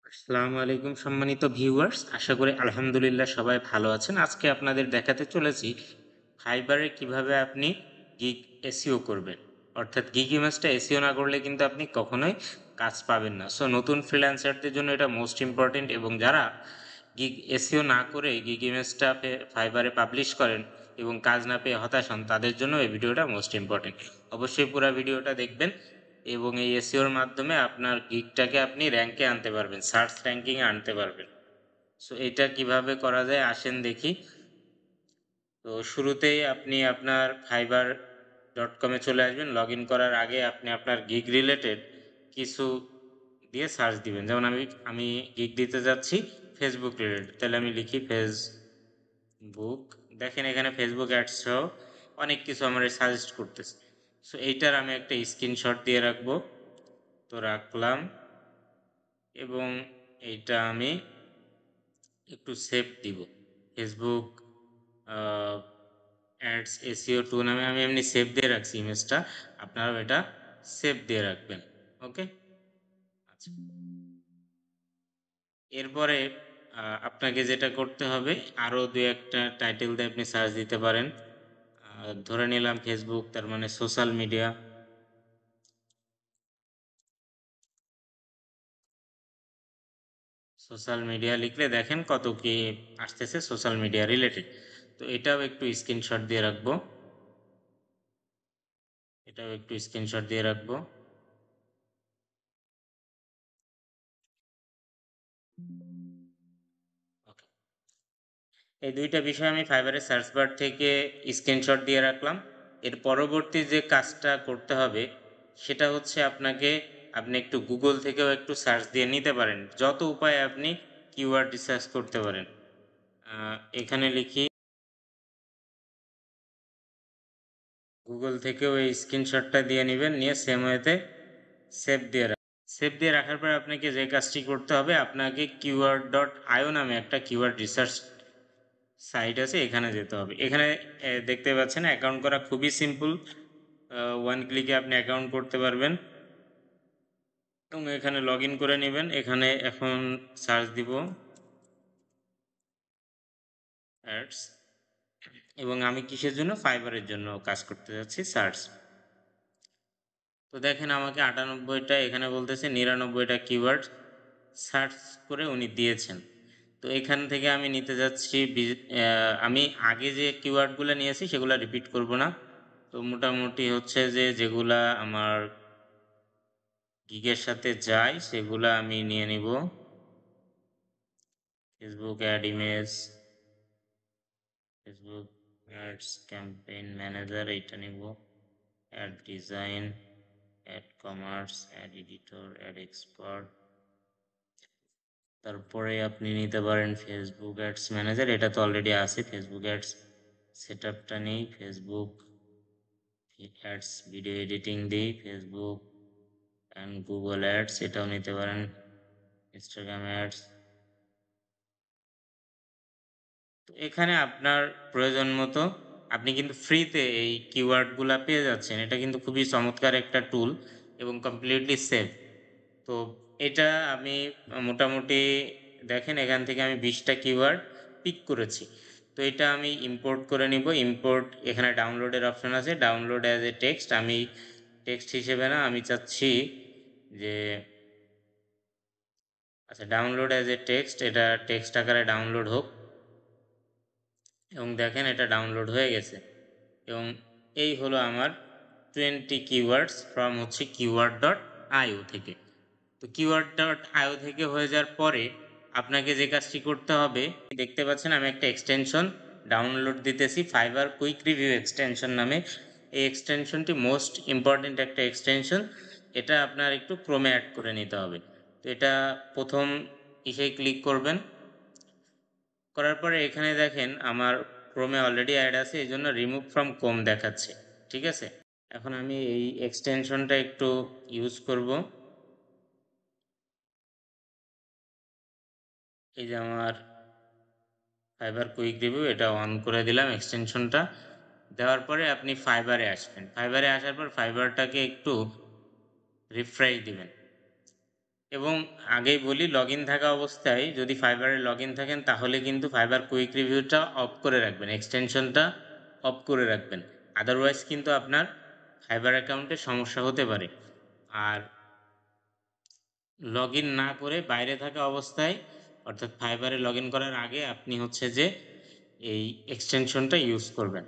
আসসালামু আলাইকুম সম্মানিত ভিউয়ার্স, আশা করি আলহামদুলিল্লাহ সবাই ভালো আছেন। আজকে আপনাদের দেখাতে চলেছি ফাইবারে কিভাবে আপনি গিগ এসইও করবেন। অর্থাৎ গিগ ইমেজটা এসইও না করলে কিন্তু আপনি কখনোই কাজ পাবেন না। সো নতুন ফ্রিল্যান্সারদের জন্য এটা মোস্ট ইম্পর্টেন্ট, এবং যারা গিগ এসইও না করে গিগ ইমেজটা ফাইবারে পাবলিশ করেন এবং কাজ না পেয়ে হতাশ হন, তাদের জন্য এই ভিডিওটা মোস্ট ইম্পর্টেন্ট। অবশ্যই পুরো ভিডিওটা দেখবেন এবং এই এসইওর মাধ্যমে আপনার গিগটাকে আপনি র্যাঙ্কে আনতে পারবেন, সার্চ র্যাঙ্কিং এ আনতে পারবেন। সো এটা কিভাবে করা যায় আসেন দেখি। তো শুরুতেই আপনি আপনার fiverr.com-এ চলে আসবেন। লগইন করার আগে আপনি আপনার গিগ রিলেটেড কিছু দিয়ে সার্চ দিবেন। যেমন আমি গিগ দিতে যাচ্ছি ফেসবুক রিলেটেড, তাহলে আমি লিখি ফেসবুক। দেখেন এখানে ফেসবুক অ্যাডস সহ অনেক কিছু আমার সাজেস্ট করতেছে। সো এইটার আমি একটা স্ক্রিনশট দিয়ে রাখবো। তো রাখলাম এবং এইটা আমি একটু সেভ দিব। ফেসবুক অ্যাডস এসইও 2 নামে আমি এমনি সেভ দিয়ে রাখছি ইমেজটা। আপনারাও এটা সেভ দিয়ে রাখবেন। ওকে, আচ্ছা। এরপরে আপনাকে যেটা করতে হবে, আরো দুই একটা টাইটেল দিয়ে আপনি সার্চ দিতে পারেন। ধরে নিলাম ফেসবুক, তার মানে সোশ্যাল মিডিয়া। সোশ্যাল মিডিয়া লিখলে দেখেন কত কি আসতেছে সোশ্যাল মিডিয়া রিলেটেড। তো এটাও একটু স্ক্রিনশট দিয়ে রাখবো। ওকে, এই দুইটা বিষয় আমি ফাইবারের সার্চ বার থেকে স্ক্রিনশট দিয়ে রাখলাম। এর পরবর্তী যে কাজটা করতে হবে সেটা হচ্ছে আপনি একটু গুগল থেকেও একটু সার্চ দিয়ে নিতে পারেন। যত উপায়ে আপনি কিওয়ার্ড রিসার্চ করতে পারেন। এখানে লিখি, গুগল থেকেও এই স্ক্রিনশটটা দিয়ে নেবেন, নিয়ে সেম ওয়েতে সেভ দিয়ে রাখবেন। সেভ দিয়ে রাখার পর আপনাকে যে কাজটি করতে হবে, আপনাকে keyword.io নামে একটা কিওয়ার্ড রিসার্চ সাইট আছে, এখানে যেতে হবে। এখানে দেখতে পাচ্ছেন অ্যাকাউন্ট করা খুবই সিম্পল। ওয়ান ক্লিকে আপনি অ্যাকাউন্ট করতে পারবেন এবং এখানে লগ ইন করে নেবেন। এখানে এখন সার্চ দিব অ্যাডস, এবং আমি কিসের জন্য, ফাইবারের জন্য কাজ করতে যাচ্ছি, সার্চ। তো দেখেন আমাকে 98টা, এখানে বলতেছে 99টা কিওয়ার্ড সার্চ করে উনি দিয়েছেন। তো এখান থেকে আমি নিতে যাচ্ছি আমি আগে যে কিওয়ার্ডগুলো নিয়েছি সেগুলো রিপিট করব না। তো মোটামুটি হচ্ছে যে যেগুলা আমার গিগের সাথে যায় সেগুলা আমি নিয়ে নিব। Facebook ad image, Facebook ads campaign manager, এইটা নিব। Ad design, ad commerce, ad editor, ad expert. তারপরে আপনি নিতে পারেন ফেসবুক অ্যাডস ম্যানেজার, এটা তো অলরেডি আছে। ফেসবুক অ্যাডস সেটআপটা নেই। ফেসবুক অ্যাডস ভিডিও এডিটিং দিই, ফেসবুক অ্যান্ড গুগল অ্যাডস এটাও নিতে পারেন। Instagram ads. তো এখানে আপনার প্রয়োজন মতো আপনি কিন্তু ফ্রিতে এই কিওয়ার্ডগুলা পেয়ে যাচ্ছেন। এটা কিন্তু খুবই চমৎকার একটা টুল এবং কমপ্লিটলি সেফ। তো এটা আমি মোটামুটি দেখেন এখান থেকে আমি 20টা কিওয়ার্ড পিক করেছি। তো এটা আমি ইম্পোর্ট করে নিব। ইম্পোর্ট, এখানে ডাউনলোডের অপশন আছে, ডাউনলোড অ্যাজ এ টেক্সট। আমি টেক্সট হিসেবে না, আমি চাচ্ছি যে আচ্ছা, ডাউনলোড অ্যাজ এ টেক্সট, এটা টেক্সট আকারে ডাউনলোড হোক। এবং দেখেন এটা ডাউনলোড হয়ে গেছে। এবং এই হলো আমার 20 কিওয়ার্ডস ফ্রম হচ্ছে keyword.io থেকে। তো keyword.io থেকে হয়ে যাওয়ার পরে আপনাকে যে কাজটি করতে হবে, দেখতে পাচ্ছেন আমি একটা এক্সটেনশন ডাউনলোড দিতেছি, ফাইবার কুইক রিভিউ এক্সটেনশন নামে। এই এক্সটেনশনটি মোস্ট ইম্পর্টেন্ট একটা এক্সটেনশন। এটা আপনার একটু ক্রোমে অ্যাড করে নিতে হবে। তো এটা প্রথম ইসে ক্লিক করবেন। করার পরে এখানে দেখেন আমার ক্রোমে অলরেডি অ্যাড আছে, এই জন্য রিমুভ ফ্রম ক্রোম দেখাচ্ছে। ঠিক আছে, এখন আমি এই এক্সটেনশনটা একটু ইউজ করব। এই যে আমার ফাইবার কুইক রিভিউ, এটা অন করে দিলাম এক্সটেনশনটা। দেওয়ার পরে আপনি ফাইবারে আসবেন। ফাইবারে আসার পর ফাইবারটাকে একটু রিফ্রেশ দিবেন এবং আগেই বলি লগ ইন থাকা অবস্থায় যদি ফাইবারে লগ ইন থাকেন তাহলে কিন্তু ফাইবার কুইক রিভিউটা অফ করে রাখবেন, এক্সটেনশনটা অফ করে রাখবেন। আদারওয়াইজ কিন্তু আপনার ফাইবার অ্যাকাউন্টে সমস্যা হতে পারে। আর লগ ইন না করে বাইরে থাকা অবস্থায় অর্থাৎ ফাইবারে লগ ইন করার আগে আপনি হচ্ছে যে এই এক্সটেনশনটা ইউজ করবেন।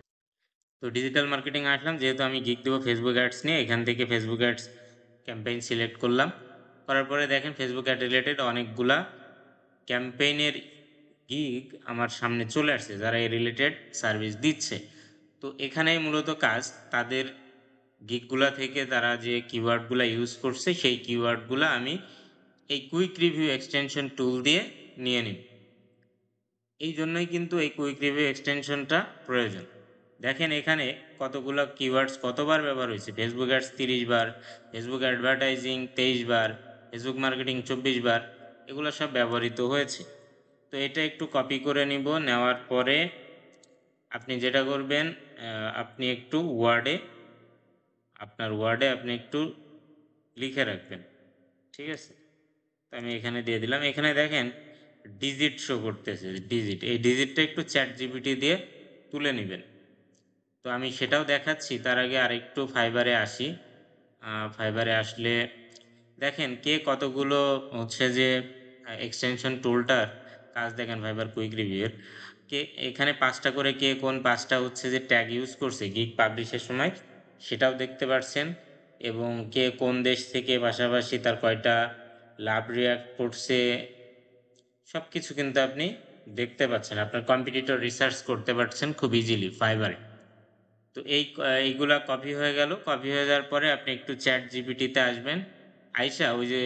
তো ডিজিটাল মার্কেটিং আসলাম, যেহেতু আমি গিগ দেবো ফেসবুক অ্যাডস নিয়ে, এখান থেকে ফেসবুক অ্যাডস ক্যাম্পেইন সিলেক্ট করলাম। করার পরে দেখেন ফেসবুক অ্যাড রিলেটেড অনেকগুলা ক্যাম্পেইনের গিগ আমার সামনে চলে আসছে যারা এই রিলেটেড সার্ভিস দিচ্ছে। তো এখানেই মূলত কাজ তাদের গিগগুলা থেকে তারা যে কিওয়ার্ডগুলা ইউজ করছে সেই কিওয়ার্ডগুলা আমি এই কুইক রিভিউ এক্সটেনশন টুল দিয়ে নিয়ে নিব। এই জন্যই কিন্তু এই কুইক রিভিউ এক্সটেনশনটা প্রয়োজন। দেখেন এখানে কতগুলো কিওয়ার্ডস কতবার ব্যবহার হয়েছে, ফেসবুক অ্যাডস 30 বার, ফেসবুক অ্যাডভার্টাইজিং 23 বার, ফেসবুক মার্কেটিং 24 বার, এগুলো সব ব্যবহৃত হয়েছে। তো এটা একটু কপি করে নিব, নেওয়ার পরে আপনি যেটা করবেন আপনি একটু আপনার ওয়ার্ডে আপনি একটু লিখে রাখবেন, ঠিক আছে? তো আমি এখানে দিয়ে দিলাম। এখানে দেখেন ডিজিট শো করতেছে, ডিজিট, এই ডিজিটটা একটু চ্যাট জিপিটি দিয়ে তুলে নেবেন। তো আমি সেটাও দেখাচ্ছি, তার আগে আরেকটু ফাইবারে আসি। ফাইবারে আসলে দেখেন কে কতগুলো হচ্ছে যে এক্সটেনশন টুলটার কাজ দেখেন ফাইবার কুইক রিভিউর কে এখানে 5টা করে কে কোন 5টা হচ্ছে যে ট্যাগ ইউজ করছে গিগ পাবলিশের সময় সেটাও দেখতে পাচ্ছেন, এবং কে কোন দেশ থেকে, পাশাপাশি তার কয়টা লাভ রিয়াক্ট করছে, সবকিছু কিন্তু আপনি দেখতে পাচ্ছেন। আপনার কম্পিটিটর রিসার্চ করতে পারছেন খুব ইজিলি ফাইবারে। তো এইগুলা কপি হয়ে গেল। কপি হয়ে যাওয়ার পরে আপনি একটু চ্যাট জিপিটিতে আসবেন, আইসা ওই যে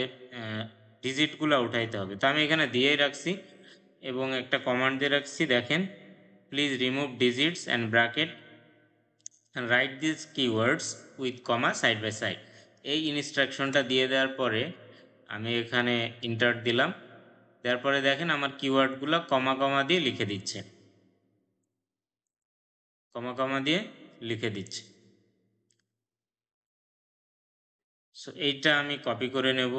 ডিজিটগুলো উঠাইতে হবে। তো আমি এখানে দিয়েই রাখছি এবং একটা কমান্ড দিয়ে রাখছি, দেখেন please remove digits and bracket and write these keywords with comma side by side। এই ইনস্ট্রাকশনটা দিয়ে দেওয়ার পরে আমি এখানে ইন্টার দিলাম, দেওয়ার পরে দেখেন আমার কিওয়ার্ডগুলো কমা কমা দিয়ে লিখে দিচ্ছে, কমা কমা দিয়ে লিখে দিচ্ছে। সো এইটা আমি কপি করে নেব,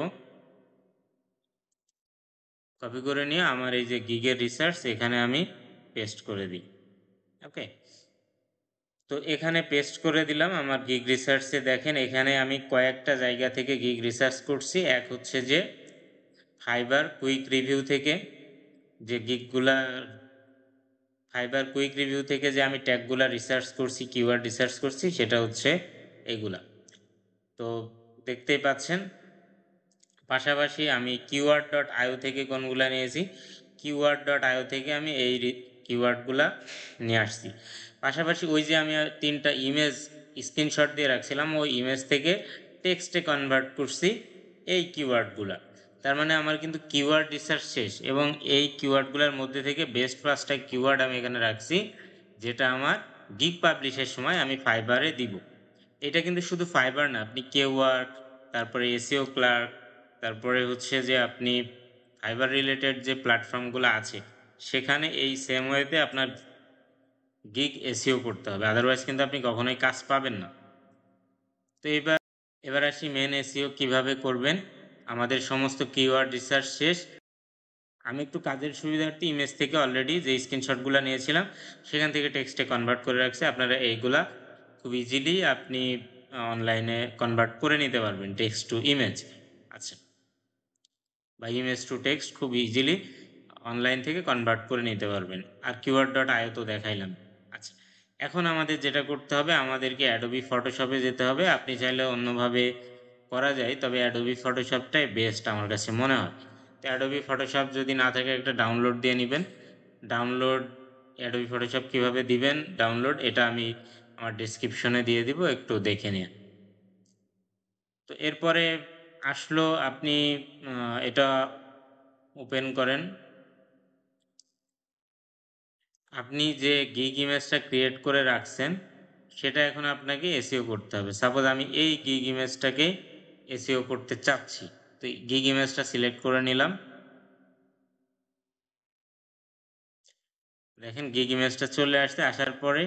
কপি করে নিয়ে আমার এই যে গিগের রিসার্চ এখানে আমি পেস্ট করে দিই। ওকে, তো এখানে পেস্ট করে দিলাম। আমার গিগ রিসার্চে দেখেন এখানে আমি কয়েকটা জায়গা থেকে গিগ রিসার্চ করছি। এক হচ্ছে যে ফাইবার কুইক রিভিউ থেকে যে গিগগুলা, ফাইবার কুইক রিভিউ থেকে যে আমি ট্যাগগুলা রিসার্চ করছি, কিওয়ার্ড রিসার্চ করছি, সেটা হচ্ছে এগুলা। তো দেখতেই পাচ্ছেন। পাশাপাশি আমি keyword.io থেকে কোনগুলা নিয়েছি, keyword.io থেকে আমি এই কিওয়ার্ডগুলা নিয়ে আসছি। পাশাপাশি ওই যে আমি 3টা ইমেজ স্ক্রিনশট দিয়ে রাখছিলাম, ওই ইমেজ থেকে টেক্সটে কনভার্ট করছি এই কিওয়ার্ডগুলা। তার মানে আমার কিন্তু কিওয়ার্ড রিসার্চ শেষ, এবং এই কিওয়ার্ডগুলোর মধ্যে থেকে বেস্ট 5টা কিওয়ার্ড আমি এখানে রাখছি, যেটা আমার গিগ পাবলিশের সময় আমি ফাইবারে দিব। এটা কিন্তু শুধু ফাইবার না, আপনি কেওয়ার্ড, তারপরে এসইও ক্লার্ক, তারপরে হচ্ছে যে আপনি ফাইবার রিলেটেড যে প্ল্যাটফর্মগুলো আছে সেখানে এই সেম ওয়েতে আপনার গিগ এসইও করতে হবে, আদারওয়াইজ কিন্তু আপনি কখনোই কাজ পাবেন না। তো এবার আসি মেন এসইও কিভাবে করবেন। আমাদের সমস্ত কিওয়ার্ড রিসার্চ শেষ। আমি একটু কাজের সুবিধার্থে ইমেজ থেকে অলরেডি যে স্ক্রিনশটগুলো নিয়েছিলাম সেখান থেকে টেক্সটে কনভার্ট করে রাখছি। আপনারা এইগুলা খুব ইজিলি আপনি অনলাইনে কনভার্ট করে নিতে পারবেন টেক্সট টু ইমেজ, আচ্ছা, বা ইমেজ টু টেক্সট খুব ইজিলি অনলাইন থেকে কনভার্ট করে নিতে পারবেন। আর keyword.io তো দেখাইলাম। আচ্ছা, এখন আমাদের যেটা করতে হবে, আমাদেরকে অ্যাডোবি ফটোশপে যেতে হবে। আপনি চাইলে অন্যভাবে করা যায়, তবে অ্যাডোবি ফটোশপটাই বেস্ট আমার কাছে মনে হয়। তো অ্যাডোবি ফটোশপ যদি না থাকে একটা ডাউনলোড দিয়ে নেবেন। ডাউনলোড অ্যাডোবি ফটোশপ কিভাবে দিবেন ডাউনলোড, এটা আমি আমার ডেসক্রিপশনে দিয়ে দিব, একটু দেখে নিন। তো এরপরে আসলো আপনি এটা ওপেন করেন। আপনি যে গিগ ইমেজটা ক্রিয়েট করে রাখছেন সেটা এখন আপনাকে এসইও করতে হবে। সাপোজ আমি এই গিগ ইমেজটাকে এসইও করতে চাচ্ছি, তো গিগ ইমেজটা সিলেক্ট করে নিলাম। দেখেন গিগ ইমেজটা চলে আসছে। আসার পরে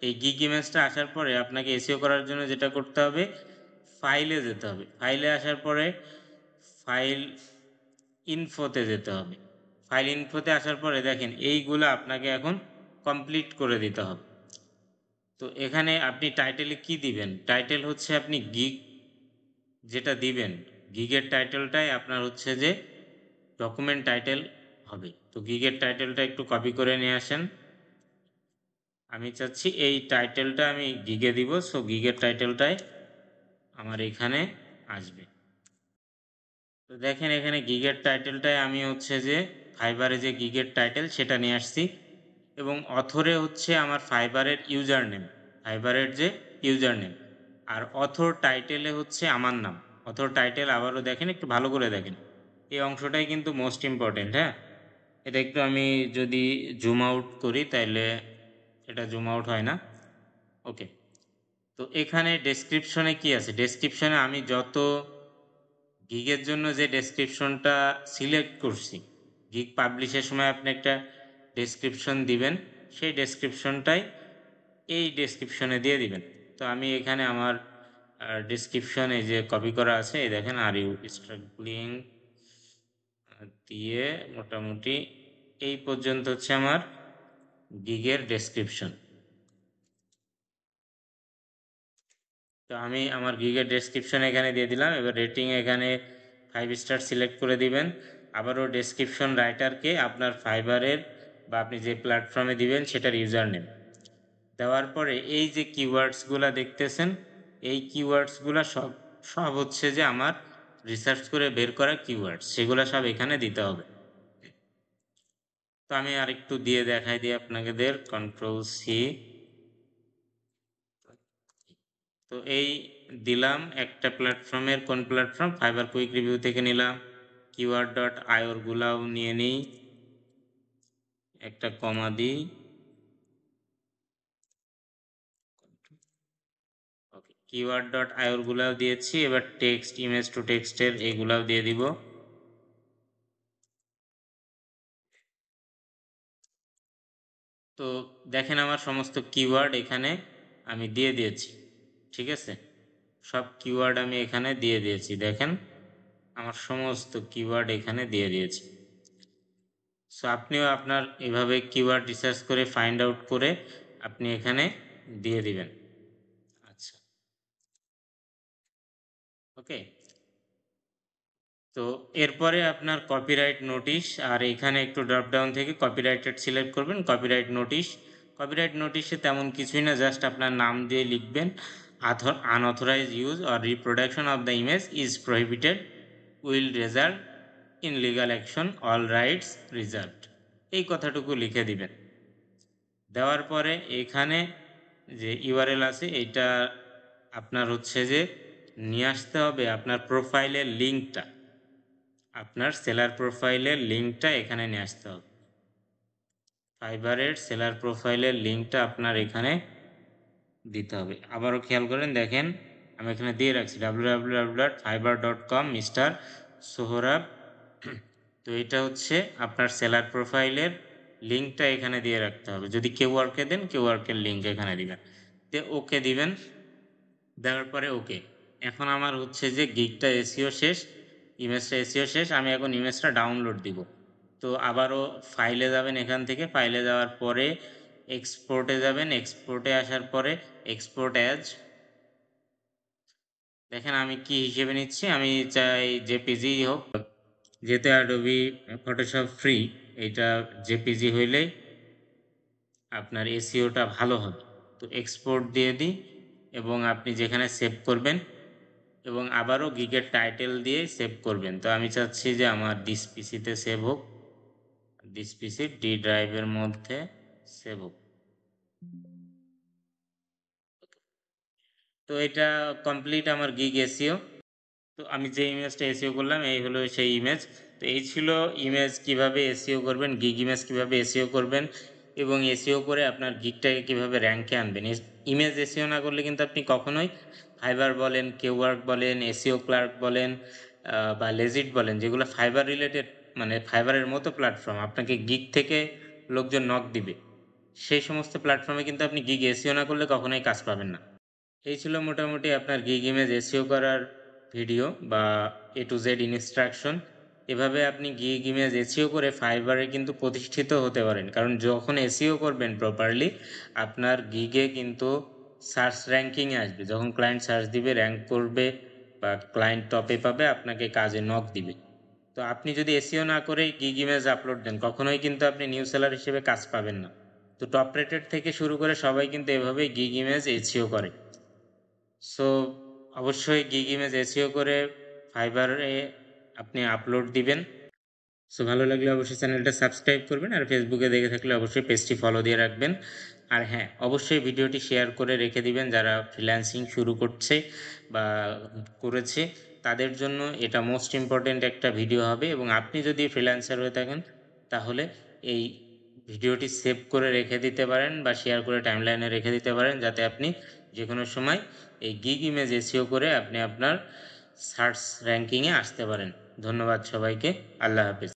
এই গিগ ইমেজটা আসার পরে আপনাকে এসইও করার জন্য যেটা করতে হবে, ফাইলে যেতে হবে। ফাইলে আসার পরে ফাইল ইনফোতে যেতে হবে। ফাইল ইনফোতে আসার পরে দেখেন এইগুলো আপনাকে এখন কমপ্লিট করে দিতে হবে। তো এখানে আপনি টাইটেলে কি দিবেন? টাইটেল হচ্ছে আপনি গিগ যেটা দিবেন, গিগের টাইটেলটাই আপনার হচ্ছে যে ডকুমেন্ট টাইটেল হবে। তো গিগের টাইটেলটা একটু কপি করে নিয়ে আসেন। আমি চাচ্ছি এই টাইটেলটা আমি গিগে দিব, সো গিগের টাইটেলটাই আমার এখানে আসবে। তো দেখেন এখানে গিগের টাইটেলটাই আমি হচ্ছে যে ফাইবারে যে গিগের টাইটেল সেটা নিয়ে আসছি, এবং অথরে হচ্ছে আমার ফাইবারের ইউজার নেম, ফাইবারের যে ইউজার নেম, আর অথর টাইটেলে হচ্ছে আমার নাম। অথর টাইটেল আবারও দেখেন, একটু ভালো করে দেখেন, এই অংশটাই কিন্তু মোস্ট ইম্পর্টেন্ট। হ্যাঁ, এটা একটু আমি যদি জুম আউট করি তাইলে এটা জুম আউট হয় না। ওকে, তো এখানে ডেসক্রিপশনে কি আছে? ডেসক্রিপশনে আমি যত গিগের জন্য যে ডেসক্রিপশনটা সিলেক্ট করছি, গিগ পাবলিশের সময় আপনি একটা ডেসক্রিপশন দিবেন, সেই ডেসক্রিপশনটাই এই ডেসক্রিপশনে দিয়ে দিবেন। তো আমি এখানে আমার ডেসক্রিপশনে যে কপি করা আছে, এই দেখেন আর ইউ স্ট্রাগলিং দিয়ে মোটামুটি এই পর্যন্ত হচ্ছে আমার গিগের ডেসক্রিপশন। তো আমি আমার গিগের ডেসক্রিপশন এখানে দিয়ে দিলাম। এবার রেটিং এখানে 5 স্টার সিলেক্ট করে দিবেন। আবারও ডেসক্রিপশন রাইটারকে আপনার ফাইবারের বা আপনি যে প্ল্যাটফর্মে দিবেন সেটার ইউজার নেম দেওয়ার পরে এই যে কিওয়ার্ডসগুলো দেখতেছেন, এই কিওয়ার্ডসগুলো সব সব হচ্ছে যে আমার রিসার্চ করে বের করা কিওয়ার্ডস, সেগুলো সব এখানে দিতে হবে। তো আমি আরেকটু দিয়ে দেখাই দিই আপনাদের, কন্ট্রোল সি। তো এই দিলাম একটা প্ল্যাটফর্মের, কোন প্ল্যাটফর্ম? ফাইবার কুইক রিভিউ থেকে নিলাম। কিওয়ার্ড ডট আইওর গুলাও নিয়ে নিই, একটা কমা দিই। ওকে, কিওয়ার্ড ডট আইওর গুলাও দিয়েছি। এবার টেক্সট, ইমেজ টু টেক্সটের এগুলাও দিয়ে দিব। তো দেখেন আমার সমস্ত কিওয়ার্ড এখানে আমি দিয়ে দিয়েছি। ঠিক আছে, সব কিওয়ার্ড আমি এখানে দিয়ে দিয়েছি। দেখেন আমার সমস্ত কিওয়ার্ড এখানে দিয়ে দিয়েছি। সো আপনিও আপনার এভাবে কিওয়ার্ড রিসার্চ করে ফাইন্ড আউট করে আপনি এখানে দিয়ে দিবেন। আচ্ছা, ওকে। তো এরপরে আপনার কপিরাইট নোটিশ, আর এখানে একটু ড্রপ ডাউন থেকে কপিরাইটেড সিলেক্ট করবেন, কপিরাইট নোটিশ। কপিরাইট নোটিশে তেমন কিছুই না, জাস্ট আপনার নাম দিয়ে লিখবেন, unauthorised use or reproduction of the image is prohibited, will result in legal action, all rides reserved, এই কথাটুকু লিখে দিবেন। দেওয়ার পরে এখানে যে ইউআরএল আছে এইটা আপনার হচ্ছে যে নিয়ে আসতে হবে আপনার প্রোফাইলের লিঙ্কটা, আপনার সেলার প্রোফাইলের লিঙ্কটা এখানে নিয়ে আসতে হবে। ফাইবারের সেলার প্রোফাইলের লিঙ্কটা আপনার এখানে দিতে হবে। আবারও খেয়াল করেন, দেখেন আমি এখানে দিয়ে রাখছি www.fiverr.com মিস্টার সোহরাব। তো এটা হচ্ছে আপনার সেলার প্রোফাইলের লিঙ্কটা এখানে দিয়ে রাখতে হবে। যদি কেউ ওয়ার্কে দেন, কেউ ওয়ার্কের লিঙ্ক এখানে দিবেন, দিয়ে ওকে দিবেন। দেওয়ার পরে ওকে, এখন আমার হচ্ছে যে গিগটা এসিও শেষ, ইমেজটা এসিও শেষ। আমি এখন ইমেজটা ডাউনলোড দিব। তো আবারও ফাইলে যাবেন, এখান থেকে ফাইলে যাওয়ার পরে এক্সপোর্টে যাবেন, এক্সপোর্টে আসার পরে এক্সপোর্ট অ্যাজ, দেখেন আমি কি হিসেবে নিচ্ছি, আমি চাই জেপিজি হোক, যেহেতু অ্যাডোবি ফটোশপ ফ্রি, এটা জেপিজি হইলেই আপনার এসিওটা ভালো হবে। তো এক্সপোর্ট দিয়ে দিই, এবং আপনি যেখানে সেভ করবেন, এবং আবারও গিগের টাইটেল দিয়ে সেভ করবেন। তো আমি চাচ্ছি যে আমার দিস পিসিতে সেভ হোক, দিস পিসি ডি ড্রাইভের মধ্যে সেভ হোক। তো এটা কমপ্লিট আমার গিগ এসিও। তো আমি যে ইমেজটা এসিও করলাম এই হলো সেই ইমেজ। তো এই ছিল ইমেজ কিভাবে এসিও করবেন, গিগ ইমেজ কিভাবে এসিও করবেন, এবং এসিও করে আপনার গিগটাকে কিভাবে র্যাঙ্কে আনবেন। ইমেজ এসিও না করলে কিন্তু আপনি কখনোই ফাইবার বলেন, কেওয়ার্ক বলেন, এসিও ক্লার্ক বলেন, বা লেজিট বলেন, যেগুলো ফাইবার রিলেটেড, মানে ফাইবারের মতো প্ল্যাটফর্ম, আপনাকে গিগ থেকে লোকজন নক দিবে, সেই সমস্ত প্ল্যাটফর্মে কিন্তু আপনি গিগ এসিও না করলে কখনোই কাজ পাবেন না। এই ছিল মোটামুটি আপনার গিগ ইমেজ এসইও করার ভিডিও বা এ টু জেড ইনস্ট্রাকশন। এভাবে আপনি গিগ ইমেজ এসইও করে ফাইবারে কিন্তু প্রতিষ্ঠিত হতে পারেন, কারণ যখন এসইও করবেন প্রপারলি আপনার গিগে কিন্তু সার্চ র্যাঙ্কিংয়ে আসবে। যখন ক্লায়েন্ট সার্চ দিবে, র্যাঙ্ক করবে বা ক্লায়েন্ট টপে পাবে, আপনাকে কাজে নক দিবে। তো আপনি যদি এসইও না করে গিগ ইমেজ আপলোড দেন, কখনোই কিন্তু আপনি নিউ সেলার হিসেবে কাজ পাবেন না। তো টপ রেটেড থেকে শুরু করে সবাই কিন্তু এভাবেই গিগ ইমেজ এসইও করে। সো অবশ্যই গিগ ইমেজ এসইও করে ফাইবারে আপনি আপলোড দিবেন। সো ভালো লাগলে অবশ্যই চ্যানেলটা সাবস্ক্রাইব করবেন, আর ফেসবুকে দেখে থাকলে অবশ্যই পেজটি ফলো দিয়ে রাখবেন। আর হ্যাঁ, অবশ্যই ভিডিওটি শেয়ার করে রেখে দিবেন যারা ফ্রিল্যান্সিং শুরু করছে বা করেছে, তাদের জন্য এটা মোস্ট ইম্পর্ট্যান্ট একটা ভিডিও হবে। এবং আপনি যদি ফ্রিল্যান্সার হয়ে থাকেন তাহলে এই ভিডিওটি সেভ করে রেখে দিতে পারেন বা শেয়ার করে টাইমলাইনে রেখে দিতে পারেন, যাতে আপনি যে কোনো সময় এই গিগ ইমেজ এসইও করে আপনি আপনার সার্চ র্যাঙ্কিংয়ে আসতে পারেন। ধন্যবাদ সবাইকে। আল্লাহ হাফেজ।